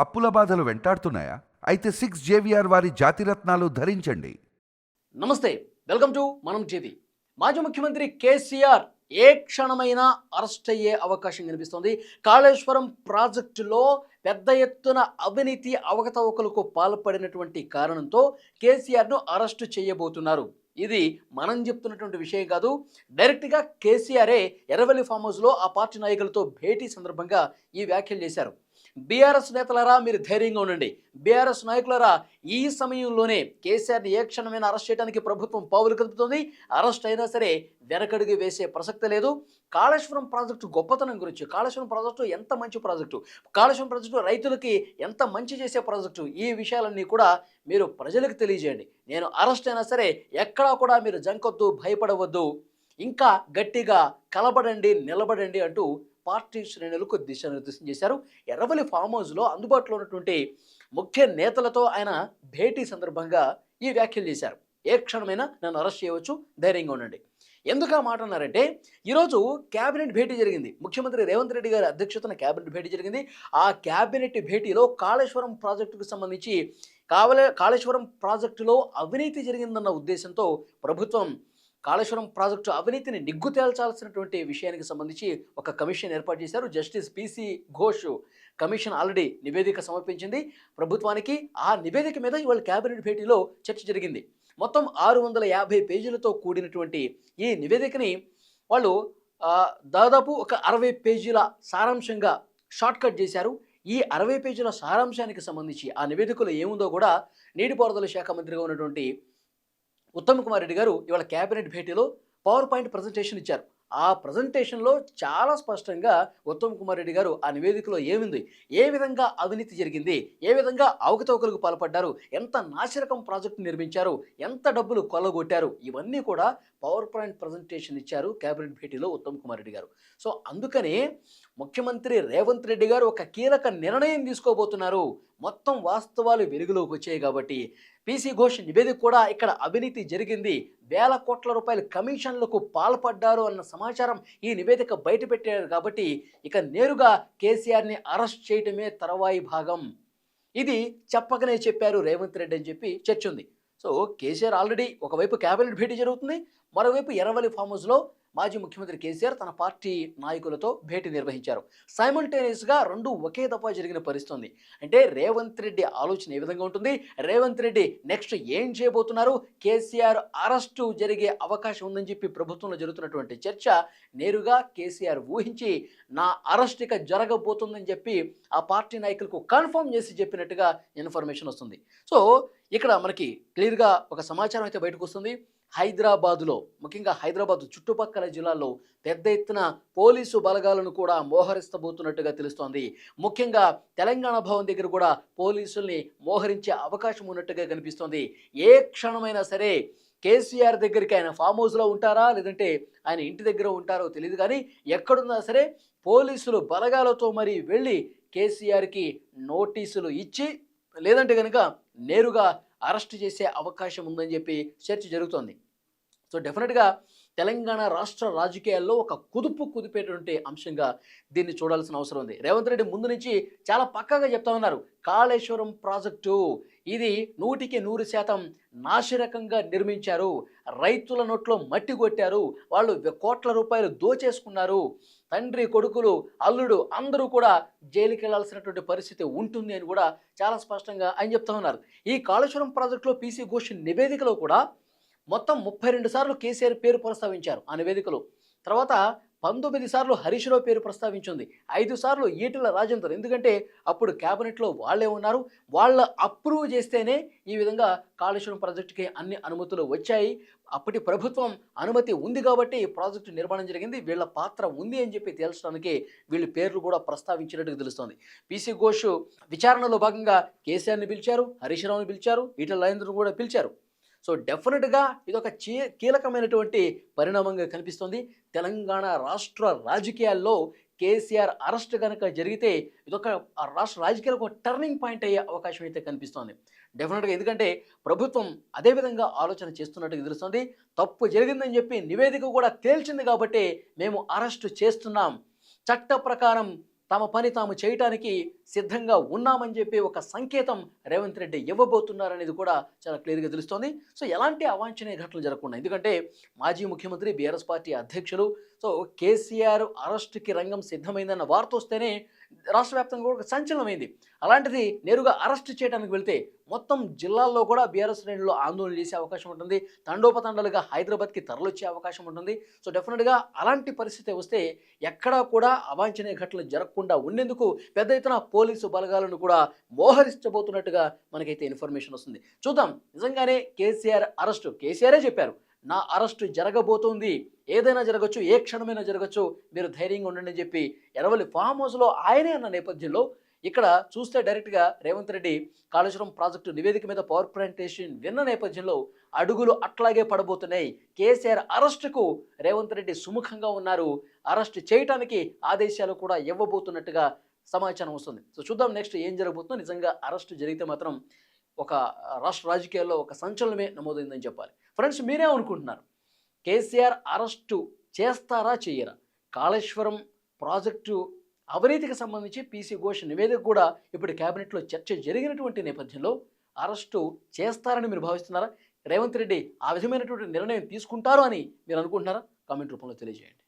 అప్పుల బాధలు వెంటాడుతున్నాయా? అయితే 6 జేవిఆర్ వారి జాతిరత్నాలు ధరించండి. నమస్తే, వెల్కమ్ టు మనం టీవీ. మాజీ ముఖ్యమంత్రి కేసీఆర్ ఏ క్షణమైనా అరెస్ట్ అయ్యే అవకాశం కనిపిస్తోంది. కాళేశ్వరం ప్రాజెక్టులో పెద్ద ఎత్తున అవినీతి అవకతవకలకు పాల్పడినటువంటి కారణంతో కేసీఆర్ను అరెస్టు చేయబోతున్నారు. ఇది మనం చెప్తున్నటువంటి విషయం కాదు. డైరెక్ట్గా కేసీఆరే ఎర్రవెల్లి ఫామ్ హౌస్లో ఆ పార్టీ నాయకులతో భేటీ సందర్భంగా ఈ వ్యాఖ్యలు చేశారు. బీఆర్ఎస్ నేతలారా మీరు ధైర్యంగా ఉండండి, బీఆర్ఎస్ నాయకులారా ఈ సమయంలోనే కేసీఆర్ని ఏ క్షణమైనా అరెస్ట్ చేయడానికి ప్రభుత్వం పావులు కదుపుతోంది. అరెస్ట్ అయినా సరే వెనకడుగు వేసే ప్రసక్తి లేదు. కాళేశ్వరం ప్రాజెక్టు గొప్పతనం గురించి, కాళేశ్వరం ప్రాజెక్టు ఎంత మంచి ప్రాజెక్టు, కాళేశ్వరం ప్రాజెక్టు రైతులకి ఎంత మంచి చేసే ప్రాజెక్టు, ఈ విషయాలన్నీ కూడా మీరు ప్రజలకు తెలియజేయండి. నేను అరెస్ట్ అయినా సరే ఎక్కడా కూడా మీరు జంకొద్దు, భయపడవద్దు, ఇంకా గట్టిగా కలబడండి, నిలబడండి అంటూ పార్టీ శ్రేణులకు దిశానిర్దేశం చేశారు. ఎర్రవల్లి ఫామ్ హౌస్లో అందుబాటులో ఉన్నటువంటి ముఖ్య నేతలతో ఆయన భేటీ సందర్భంగా ఈ వ్యాఖ్యలు చేశారు. ఏ క్షణమైనా నన్ను అరెస్ట్ చేయవచ్చు, ధైర్యంగా ఉండండి. ఎందుకు ఆ మాట అన్నారంటే, ఈరోజు క్యాబినెట్ భేటీ జరిగింది. ముఖ్యమంత్రి రేవంత్ రెడ్డి గారి అధ్యక్షతన క్యాబినెట్ భేటీ జరిగింది. ఆ క్యాబినెట్ భేటీలో కాళేశ్వరం ప్రాజెక్టుకు సంబంధించి కాళేశ్వరం ప్రాజెక్టులో అవినీతి జరిగిందన్న ఉద్దేశంతో ప్రభుత్వం కాళేశ్వరం ప్రాజెక్టు అవినీతిని నిగ్గు తేల్చాల్సినటువంటి విషయానికి సంబంధించి ఒక కమిషన్ ఏర్పాటు చేశారు. Justice PC Ghosh commission already నివేదిక సమర్పించింది ప్రభుత్వానికి. ఆ నివేదిక మీద ఇవాళ క్యాబినెట్ భేటీలో చర్చ జరిగింది. మొత్తం 650 పేజీలతో కూడినటువంటి ఈ నివేదికని వాళ్ళు దాదాపు ఒక 60 పేజీల సారాంశంగా షార్ట్కట్ చేశారు. ఈ 60 పేజీల సారాంశానికి సంబంధించి ఆ నివేదికలో ఏముందో కూడా నీటిపారుదల శాఖ మంత్రిగా ఉన్నటువంటి ఉత్తమ్ కుమార్ రెడ్డి గారు ఇవాళ క్యాబినెట్ భేటీలో పవర్ పాయింట్ ప్రజెంటేషన్ ఇచ్చారు. ఆ ప్రజెంటేషన్లో చాలా స్పష్టంగా ఉత్తమ్ కుమార్ రెడ్డి గారు ఆ నివేదికలో ఏముంది, ఏ విధంగా అవినీతి జరిగింది, ఏ విధంగా అవకతవకలకు పాల్పడ్డారు, ఎంత నాసిరకం ప్రాజెక్టు నిర్మించారు, ఎంత డబ్బులు కొల్లగొట్టారు, ఇవన్నీ కూడా పవర్ పాయింట్ ప్రజెంటేషన్ ఇచ్చారు క్యాబినెట్ భేటీలో ఉత్తమ్ కుమార్ రెడ్డి గారు. సో అందుకని ముఖ్యమంత్రి రేవంత్ రెడ్డి గారు ఒక కీలక నిర్ణయం తీసుకోబోతున్నారు. మొత్తం వాస్తవాలు వెలుగులోకి వచ్చాయి కాబట్టి పిసి ఘోష్ నివేదిక కూడా ఇక్కడ అవినీతి జరిగింది, వేల కోట్ల రూపాయల కమిషన్లకు పాల్పడ్డారు అన్న సమాచారం ఈ నివేదిక బయటపెట్టారు కాబట్టి ఇక నేరుగా కేసీఆర్ని అరెస్ట్ చేయటమే తర్వాయి భాగం. ఇది చెప్పకనే చెప్పారు రేవంత్ రెడ్డి అని చెప్పి చర్చ ఉంది. సో కేసీఆర్ ఆల్రెడీ ఒకవైపు క్యాబినెట్ భేటీ జరుగుతుంది, మరోవైపు ఎర్రవల్లి ఫామ్ హౌస్లో మాజీ ముఖ్యమంత్రి కేసీఆర్ తన పార్టీ నాయకులతో భేటీ నిర్వహించారు. సైమల్టేనియస్గా రెండు ఒకే దఫా జరిగిన పరిస్థితి ఉంది. అంటే రేవంత్ రెడ్డి ఆలోచన ఏ విధంగా ఉంటుంది, రేవంత్ రెడ్డి నెక్స్ట్ ఏం చేయబోతున్నారు, కేసీఆర్ అరెస్టు జరిగే అవకాశం ఉందని చెప్పి ప్రభుత్వంలో జరుగుతున్నటువంటి చర్చ నేరుగా కేసీఆర్ ఊహించి నా అరెస్ట్ ఇక జరగబోతుందని చెప్పి ఆ పార్టీ నాయకులకు కన్ఫర్మ్ చేసి చెప్పినట్టుగా ఇన్ఫర్మేషన్ వస్తుంది. సో ఇక్కడ మనకి క్లియర్గా ఒక సమాచారం అయితే బయటకు వస్తుంది. హైదరాబాదులో, ముఖ్యంగా హైదరాబాద్ చుట్టుపక్కల జిల్లాల్లో పెద్ద ఎత్తున పోలీసు బలగాలను కూడా మోహరిస్తబోతున్నట్టుగా తెలుస్తోంది. ముఖ్యంగా తెలంగాణ భవన్ దగ్గర కూడా పోలీసుల్ని మోహరించే అవకాశం ఉన్నట్టుగా కనిపిస్తోంది. ఏ క్షణమైనా సరే కేసీఆర్ దగ్గరికి ఆయన ఫామ్ హౌస్లో ఉంటారా లేదంటే ఆయన ఇంటి దగ్గర ఉంటారో తెలియదు, కానీ ఎక్కడున్నా సరే పోలీసులు బలగాలతో మరి వెళ్ళి కేసీఆర్కి నోటీసులు ఇచ్చి లేదంటే కనుక నేరుగా అరెస్ట్ చేసే అవకాశం ఉందని చెప్పి చర్చ జరుగుతోంది. సో డెఫినెట్గా తెలంగాణ రాష్ట్ర రాజకీయాల్లో ఒక కుదిపేటువంటి అంశంగా దీన్ని చూడాల్సిన అవసరం ఉంది. రేవంత్ రెడ్డి ముందు నుంచి చాలా పక్కాగా చెప్తా ఉన్నారు, కాళేశ్వరం ప్రాజెక్టు ఇది 100% నాసిరకంగా నిర్మించారు, రైతుల నోట్లో మట్టి కొట్టారు, వాళ్ళు కోట్ల రూపాయలు దోచేసుకున్నారు, తండ్రి కొడుకులు అల్లుడు అందరూ కూడా జైలుకి వెళ్లాల్సినటువంటి పరిస్థితి ఉంటుంది అని కూడా చాలా స్పష్టంగా ఆయన చెప్తా ఉన్నారు. ఈ కాళేశ్వరం ప్రాజెక్టులో పిసి ఘోష్ నివేదికలో కూడా మొత్తం 32 సార్లు కేసీఆర్ పేరు ప్రస్తావించారు ఆ నివేదికలో. తర్వాత 19 సార్లు హరీష్ రావు పేరు ప్రస్తావించింది, 5 సార్లు ఈటెల రాజేందర్. ఎందుకంటే అప్పుడు క్యాబినెట్లో వాళ్ళే ఉన్నారు, వాళ్ళ అప్రూవ్ చేస్తేనే ఈ విధంగా కాళేశ్వరం ప్రాజెక్టుకి అన్ని అనుమతులు వచ్చాయి. అప్పటి ప్రభుత్వం అనుమతి ఉంది కాబట్టి ఈ ప్రాజెక్టు నిర్మాణం జరిగింది, వీళ్ళ పాత్ర ఉంది అని చెప్పి తేల్చడానికి వీళ్ళ పేర్లు కూడా ప్రస్తావించినట్టుగా తెలుస్తోంది. పిసి ఘోష్ విచారణలో భాగంగా కేసీఆర్ని పిలిచారు, హరీష్ రావుని పిలిచారు, ఈటెల రాజేందర్ను కూడా పిలిచారు. సో డెఫినెట్గా ఇదొక కీలకమైనటువంటి పరిణామంగా కనిపిస్తుంది. తెలంగాణ రాష్ట్ర రాజకీయాల్లో కేసీఆర్ అరెస్ట్ కనుక జరిగితే ఇదొక రాష్ట్ర రాజకీయాలకు ఒక టర్నింగ్ పాయింట్ అయ్యే అవకాశం అయితే కనిపిస్తోంది డెఫినెట్గా. ఎందుకంటే ప్రభుత్వం అదేవిధంగా ఆలోచన చేస్తున్నట్టుగా తెలుస్తుంది. తప్పు జరిగిందని చెప్పి నివేదిక కూడా తేల్చింది కాబట్టి మేము అరెస్టు చేస్తున్నాం, చట్ట ప్రకారం తమ పని తాము చేయటానికి సిద్ధంగా ఉన్నామని చెప్పి ఒక సంకేతం రేవంత్ రెడ్డి ఇవ్వబోతున్నారనేది కూడా చాలా క్లియర్గా తెలుస్తోంది. సో ఎలాంటి అవాంఛనీయ ఘటనలు జరగకుండా, ఎందుకంటే మాజీ ముఖ్యమంత్రి బీఆర్ఎస్ పార్టీ అధ్యక్షులు సో కేసీఆర్ అరెస్ట్కి రంగం సిద్ధమైందన్న వార్త వస్తేనే రాష్ట్ర వ్యాప్తంగా కూడా ఒక సంచలనమైంది. అలాంటిది నేరుగా అరెస్ట్ చేయడానికి వెళ్తే మొత్తం జిల్లాల్లో కూడా బీఆర్ఎస్ శ్రేణులు ఆందోళన చేసే అవకాశం ఉంటుంది. తండోపతండాలుగా హైదరాబాద్కి తరలిచ్చే అవకాశం ఉంటుంది. సో డెఫినెట్గా అలాంటి పరిస్థితి వస్తే ఎక్కడా కూడా అవాంఛనీయ ఘటనలు జరగకుండా ఉండేందుకు పెద్ద ఎత్తున పోలీసు బలగాలను కూడా మోహరించబోతున్నట్టుగా మనకైతే ఇన్ఫర్మేషన్ వస్తుంది. చూద్దాం, నిజంగానే కేసీఆర్ అరెస్టు, కేసీఆరే చెప్పారు నా అరెస్టు జరగబోతోంది, ఏదైనా జరగచ్చు, ఏ క్షణమైనా జరగచ్చు, మీరు ధైర్యంగా ఉండండి అని చెప్పి ఎరవల్లి ఫామ్ హౌస్లో ఆయనే అన్న నేపథ్యంలో ఇక్కడ చూస్తే డైరెక్ట్గా రేవంత్ రెడ్డి కాళేశ్వరం ప్రాజెక్టు నివేదిక మీద పవర్ ప్రజెంటేషన్ విన్న నేపథ్యంలో అడుగులు అట్లాగే పడబోతున్నాయి. కేసీఆర్ అరెస్టుకు రేవంత్ రెడ్డి సుముఖంగా ఉన్నారు. అరెస్ట్ చేయటానికి ఆదేశాలు కూడా ఇవ్వబోతున్నట్టుగా సమాచారం వస్తుంది. సో చూద్దాం నెక్స్ట్ ఏం జరగబోతుందో. నిజంగా అరెస్టు జరిగితే మాత్రం ఒక రాష్ట్ర రాజకీయాల్లో ఒక సంచలనమే నమోదైందని చెప్పాలి. ఫ్రెండ్స్, మీరేమనుకుంటున్నారు? కేసీఆర్ అరెస్టు చేస్తారా చెయ్యరా? కాళేశ్వరం ప్రాజెక్టు అవినీతికి సంబంధించి పీసీ ఘోష్ నివేదిక కూడా ఇప్పుడు కేబినెట్లో చర్చ జరిగినటువంటి నేపథ్యంలో అరెస్టు చేస్తారని మీరు భావిస్తున్నారా? రేవంత్ రెడ్డి ఆ విధమైనటువంటి నిర్ణయం తీసుకుంటారు అని మీరు అనుకుంటున్నారా? కామెంట్ రూపంలో తెలియజేయండి.